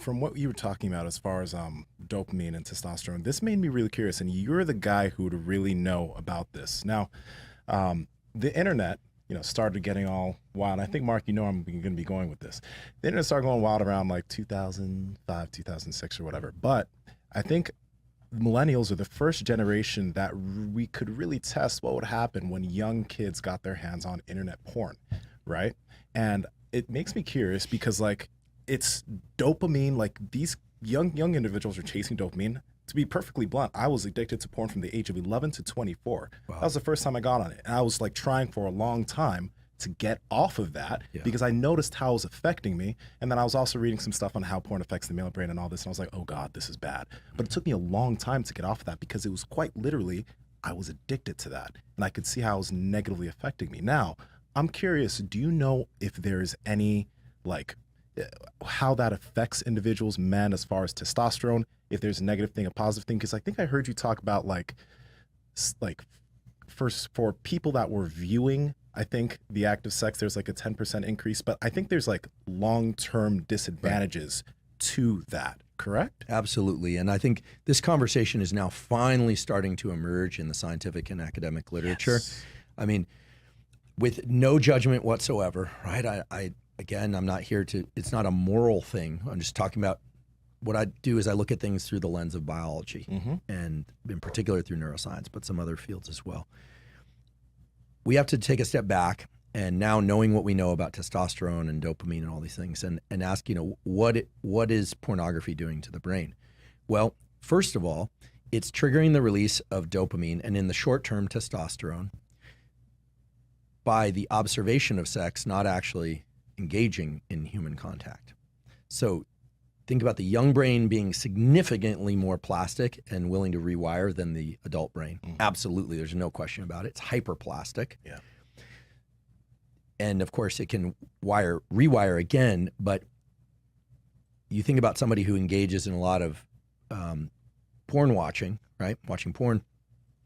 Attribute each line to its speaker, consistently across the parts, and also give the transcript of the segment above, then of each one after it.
Speaker 1: from what you were talking about as far as dopamine and testosterone, this made me really curious. And you're the guy who would really know about this. Now, the internet, started getting all wild. I think, Mark, I'm going to be going with this. The internet started going wild around like 2005, 2006 or whatever. But I think millennials are the first generation that we could really test what would happen when young kids got their hands on internet porn, right? And it makes me curious because like it's dopamine, like these young individuals are chasing dopamine. To be perfectly blunt, I was addicted to porn from the age of 11 to 24. Wow. That was the first time I got on it. And I was like trying for a long time to get off of that because I noticed how it was affecting me. And then I was also reading some stuff on how porn affects the male brain and all this. And I was like, oh God, this is bad. But it took me a long time to get off of that because it was quite literally, I was addicted to that. And I could see how it was negatively affecting me. Now, I'm curious, do you know if there's any, like, how that affects individuals, men, as far as testosterone, if there's a negative thing, a positive thing? Because I think I heard you talk about like first for people that were viewing, I think the act of sex, there's like a 10% increase, but I think there's like long-term disadvantages to that, correct?
Speaker 2: Absolutely. And I think this conversation is now finally starting to emerge in the scientific and academic literature.
Speaker 1: Yes.
Speaker 2: I mean, with no judgment whatsoever, right? Again, I'm not here to, it's not a moral thing. I'm just talking about what I do is I look at things through the lens of biology and in particular through neuroscience, but some other fields as well. We have to take a step back and now knowing what we know about testosterone and dopamine and all these things and ask, what is pornography doing to the brain? Well, first of all, it's triggering the release of dopamine and in the short term testosterone by the observation of sex, not actually engaging in human contact. So think about the young brain being significantly more plastic and willing to rewire than the adult brain. Absolutely, there's no question about it. It's hyperplastic.
Speaker 1: Yeah.
Speaker 2: And of course it can rewire again, but you think about somebody who engages in a lot of porn watching, right? Watching porn,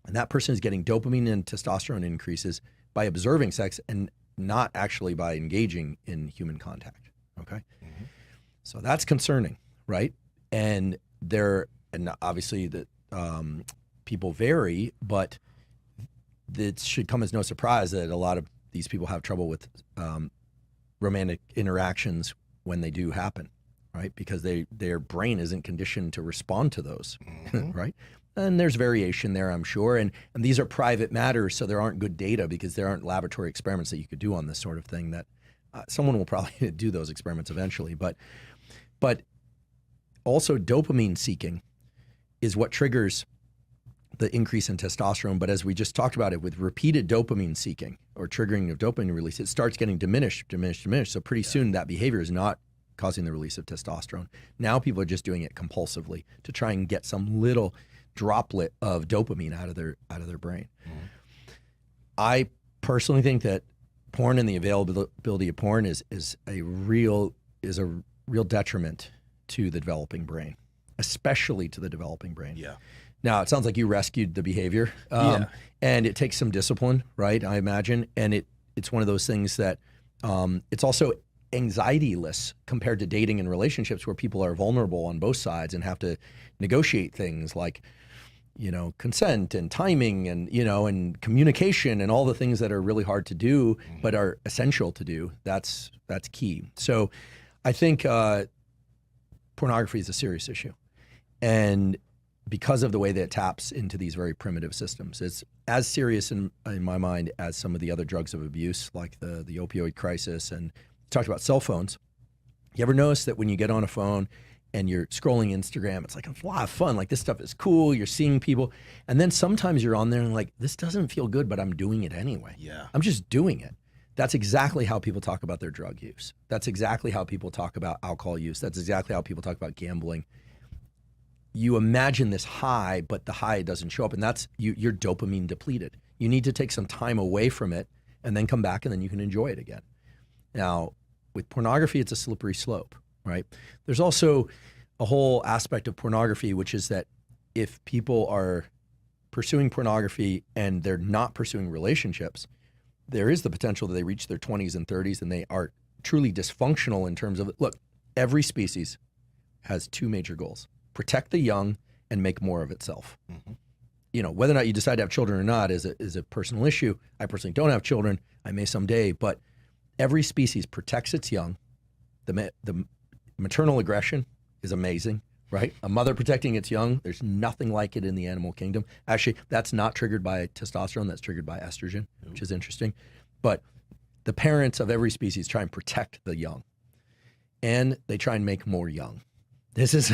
Speaker 2: and that person is getting dopamine and testosterone increases by observing sex and not actually by engaging in human contact, okay? So that's concerning, right? And obviously the people vary, but it should come as no surprise that a lot of these people have trouble with romantic interactions when they do happen, right? Because their brain isn't conditioned to respond to those, right? And there's variation there, I'm sure. And these are private matters, so there aren't good data because there aren't laboratory experiments that you could do on this sort of thing that someone will probably do those experiments eventually. But also dopamine seeking is what triggers the increase in testosterone. But as we just talked about it, with repeated dopamine seeking or triggering of dopamine release, it starts getting diminished. So pretty soon that behavior is not causing the release of testosterone. Now people are just doing it compulsively to try and get some little droplet of dopamine out of their brain. I personally think that porn and the availability of porn is a real detriment to the developing brain, especially to the developing brain.
Speaker 1: Yeah.
Speaker 2: Now, it sounds like you rescued the behavior, and it takes some discipline, right, I imagine, and it's one of those things that it's also anxiety-less compared to dating and relationships where people are vulnerable on both sides and have to negotiate things like, consent and timing and, and communication and all the things that are really hard to do but are essential to do. That's key. So I think pornography is a serious issue. And because of the way that it taps into these very primitive systems, it's as serious in my mind as some of the other drugs of abuse, like the opioid crisis. And talked about cell phones. You ever notice that when you get on a phone and you're scrolling Instagram, it's like a lot of fun. Like, this stuff is cool. You're seeing people. And then sometimes you're on there and like, this doesn't feel good, but I'm doing it anyway.
Speaker 1: Yeah.
Speaker 2: I'm just doing it. That's exactly how people talk about their drug use. That's exactly how people talk about alcohol use. That's exactly how people talk about gambling. You imagine this high, but the high doesn't show up, and that's you're dopamine depleted. You need to take some time away from it and then come back, and then you can enjoy it again. Now, with pornography, it's a slippery slope, right? There's also a whole aspect of pornography, which is that if people are pursuing pornography and they're not pursuing relationships, there is the potential that they reach their 20s and 30s and they are truly dysfunctional in terms of, look, every species has two major goals: protect the young and make more of itself.
Speaker 1: Mm-hmm.
Speaker 2: You know, whether or not you decide to have children or not is a personal issue. I personally don't have children. I may someday, but every species protects its young. The maternal aggression is amazing, right? A mother protecting its young, there's nothing like it in the animal kingdom. Actually, that's not triggered by testosterone, that's triggered by estrogen, which is interesting. But the parents of every species try and protect the young, and they try and make more young. This is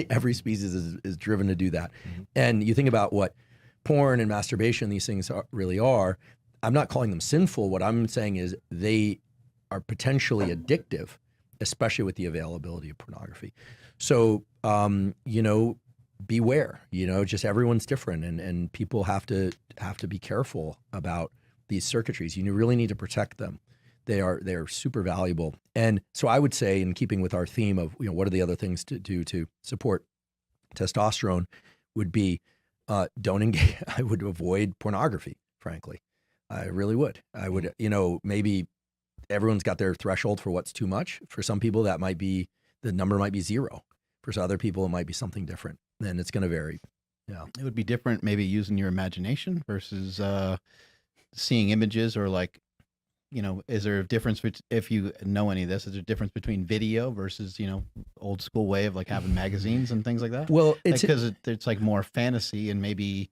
Speaker 2: every species is driven to do that. Mm-hmm. And you think about what porn and masturbation, these things really are. I'm not calling them sinful. What I'm saying is they are potentially addictive, especially with the availability of pornography. So, you know, beware. You know, just everyone's different, and people have to be careful about these circuitries. You really need to protect them. They're super valuable. And so I would say, in keeping with our theme of, you know, what are the other things to do to support testosterone, would be don't engage. I would avoid pornography, frankly. I really would. I would, you know, maybe everyone's got their threshold for what's too much. For some people, that might be, the number might be 0. For other people, it might be something different. And it's going to vary. Yeah.
Speaker 3: It would be different, maybe using your imagination versus seeing images, or like, you know, is there a difference, if you know any of this, is there a difference between video versus, you know, old school way of like having magazines and things like that?
Speaker 2: Well,
Speaker 3: it's because it's like more fantasy, and maybe,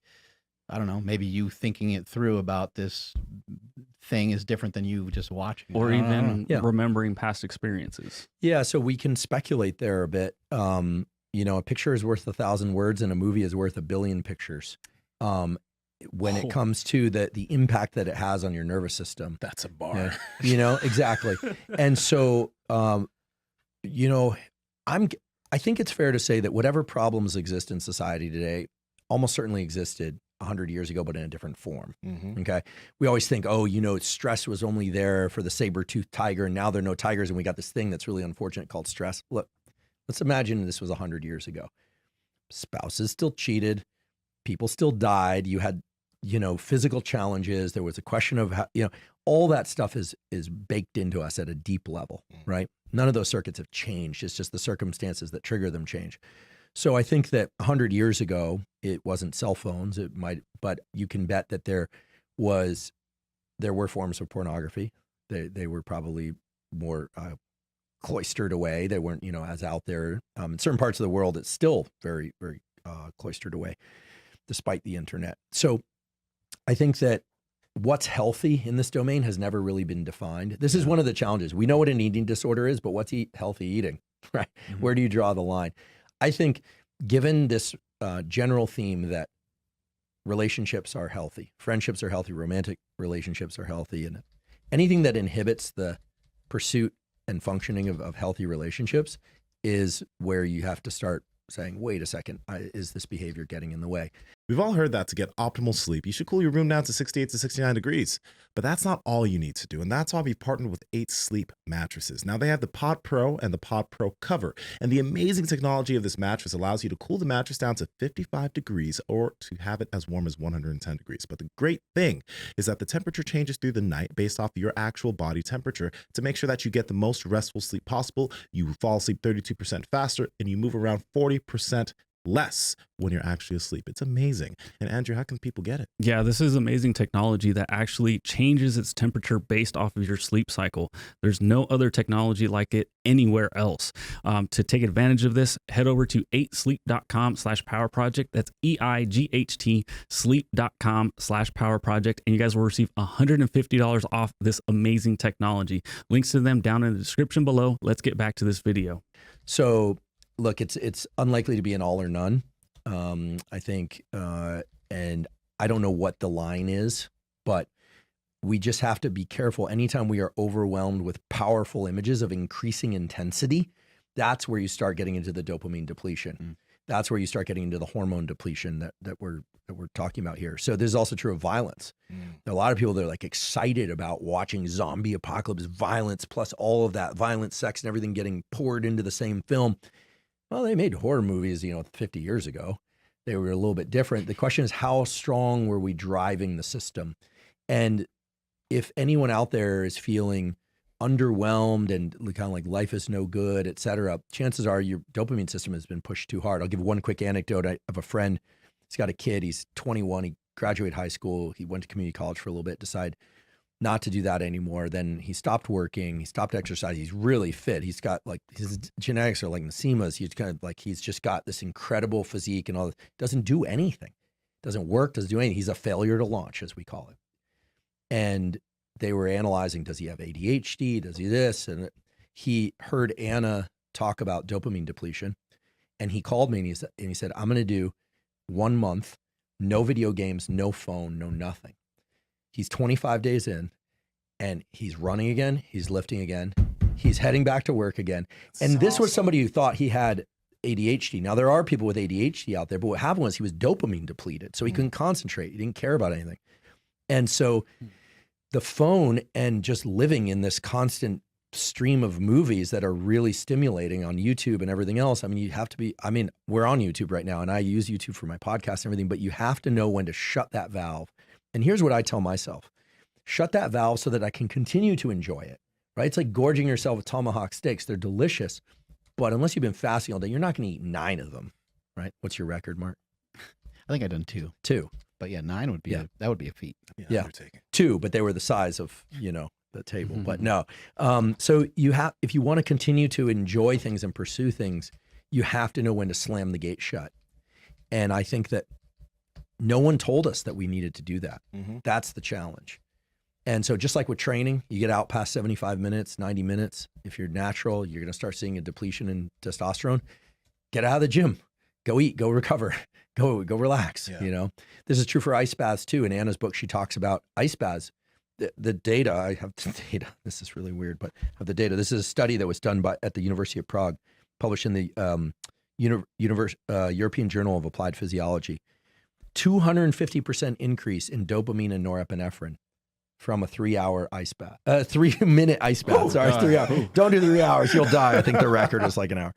Speaker 3: I don't know, maybe you thinking it through about this thing is different than you just watching.
Speaker 4: Or even remembering past experiences.
Speaker 2: Yeah, so we can speculate there a bit. You know, a picture is worth 1,000 words, and a movie is worth 1 billion pictures. When it comes to the impact that it has on your nervous system.
Speaker 1: That's a bar.
Speaker 2: Yeah, you know, exactly. And so, you know, I think it's fair to say that whatever problems exist in society today almost certainly existed 100 years ago, but in a different form. Mm-hmm. Okay. We always think, oh, you know, stress was only there for the saber-toothed tiger, and now there are no tigers, and we got this thing that's really unfortunate called stress. Look, let's imagine this was 100 years ago. Spouses still cheated. People still died. You had, you know, physical challenges. There was a question of how, you know, all that stuff is baked into us at a deep level, right? None of those circuits have changed. It's just the circumstances that trigger them change. So I think that 100 years ago, it wasn't cell phones. It might, but you can bet that there were forms of pornography. They were probably more cloistered away. They weren't, you know, as out there. In certain parts of the world, it's still very, very cloistered away, despite the internet. So I think that what's healthy in this domain has never really been defined. This is one of the challenges. We know what an eating disorder is, but what's healthy eating, right? Mm-hmm. Where do you draw the line? I think, given this general theme that relationships are healthy, friendships are healthy, romantic relationships are healthy, and anything that inhibits the pursuit and functioning of healthy relationships is where you have to start saying, wait a second, is this behavior getting in the way?
Speaker 1: We've all heard that to get optimal sleep, you should cool your room down to 68 to 69 degrees. But that's not all you need to do. And that's why we've partnered with 8 Sleep mattresses. Now they have the Pod Pro and the Pod Pro Cover. And the amazing technology of this mattress allows you to cool the mattress down to 55 degrees or to have it as warm as 110 degrees. But the great thing is that the temperature changes through the night based off your actual body temperature to make sure that you get the most restful sleep possible. You fall asleep 32% faster, and you move around 40% less when you're actually asleep. It's amazing. And Andrew, how can people get it?
Speaker 4: Yeah, this is amazing technology that actually changes its temperature based off of your sleep cycle. There's no other technology like it anywhere else. To take advantage of this, head over to 8sleep.com/power project. That's EIGHT sleep.com/power project. And you guys will receive $150 off this amazing technology. Links to them down in the description below. Let's get back to this video.
Speaker 2: So look, it's unlikely to be an all or none. I think, and I don't know what the line is, but we just have to be careful. Anytime we are overwhelmed with powerful images of increasing intensity, that's where you start getting into the dopamine depletion. That's where you start getting into the hormone depletion that we're talking about here. So this is also true of violence. A lot of people, they're like excited about watching zombie apocalypse violence, plus all of that violence, sex, and everything getting poured into the same film. Well, they made horror movies, 50 years ago. They were a little bit different. The question is, how strong were we driving the system? And if anyone out there is feeling underwhelmed and kind of like life is no good, et cetera, chances are your dopamine system has been pushed too hard. I'll give one quick anecdote of a friend. He's got a kid. He's 21. He graduated high school. He went to community college for a little bit, decided not to do that anymore. Then he stopped working. He stopped exercising. He's really fit. He's got like his genetics are like Nasima's. He's kind of like, he's just got this incredible physique and all that. Doesn't do anything. Doesn't work. Doesn't do anything. He's a failure to launch, as we call it. And they were analyzing, does he have ADHD? Does he this? And he heard Anna talk about dopamine depletion. And he called me and he said, I'm going to do 1 month, no video games, no phone, no nothing. He's 25 days in and he's running again. He's lifting again. He's heading back to work again. And this was somebody who thought he had ADHD. Now, there are people with ADHD out there, but what happened was he was dopamine depleted. So he couldn't concentrate. He didn't care about anything. And so the phone and just living in this constant stream of movies that are really stimulating on YouTube and everything else. I mean, you have to be, I mean, we're on YouTube right now and I use YouTube for my podcast and everything, but you have to know when to shut that valve. And here's what I tell myself: shut that valve so that I can continue to enjoy it, right? It's like gorging yourself with tomahawk steaks. They're delicious, but unless you've been fasting all day, you're not going to eat 9 of them, right? What's your record, Mark?
Speaker 3: I think I've done 2.
Speaker 2: 2.
Speaker 3: But yeah, 9 would be that would be a feat.
Speaker 2: Yeah. 2, but they were the size of, the table. But no. So if you want to continue to enjoy things and pursue things, you have to know when to slam the gate shut. And I think that no one told us that we needed to do that. That's the challenge. And so just like with training, you get out past 75 minutes, 90 minutes. If you're natural, you're going to start seeing a depletion in testosterone. Get out of the gym. Go eat, go recover, go relax. This is true for ice baths too. In Anna's book, she talks about ice baths. The data, I have the data. This is really weird, but I have the data. This is a study that was done at the University of Prague, published in the European Journal of Applied Physiology. 250% increase in dopamine and norepinephrine from a 3-hour ice bath, 3-minute ice bath. Sorry, it's 3 hours. Don't do 3 hours. You'll die. I think the record is like an hour.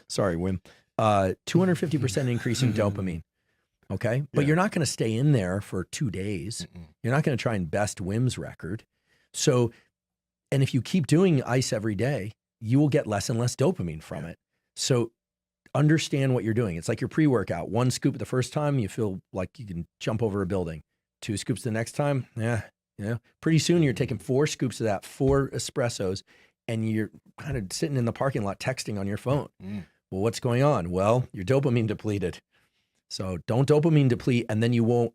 Speaker 2: Sorry, Wim. 250% increase in dopamine. Okay. But you're not going to stay in there for 2 days. You're not going to try and best Wim's record. So, and if you keep doing ice every day, you will get less and less dopamine from it. So understand what you're doing. It's like your pre-workout. 1 scoop the first time, you feel like you can jump over a building. 2 scoops the next time. Pretty soon you're taking 4 scoops of that, 4 espressos, and you're kind of sitting in the parking lot texting on your phone. Well, what's going on? Well, you're dopamine depleted. So don't dopamine deplete, and then you won't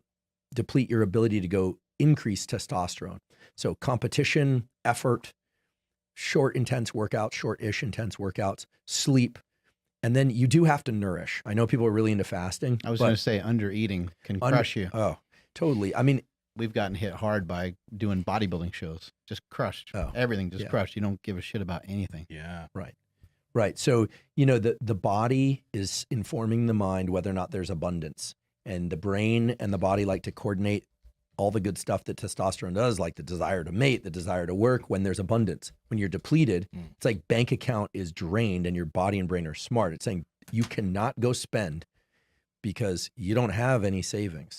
Speaker 2: deplete your ability to go increase testosterone. So competition, effort, short, intense workouts, short-ish intense workouts, sleep, and then you do have to nourish. I know people are really into fasting.
Speaker 3: I was going to say under eating can crush you.
Speaker 2: Oh, totally. I mean,
Speaker 3: we've gotten hit hard by doing bodybuilding shows. Just crushed. Everything just crushed. You don't give a shit about anything.
Speaker 1: Yeah.
Speaker 2: Right. So, the body is informing the mind whether or not there's abundance. And the brain and the body like to coordinate all the good stuff that testosterone does, like the desire to mate, the desire to work when there's abundance. When you're depleted, it's like bank account is drained and your body and brain are smart. It's saying you cannot go spend because you don't have any savings.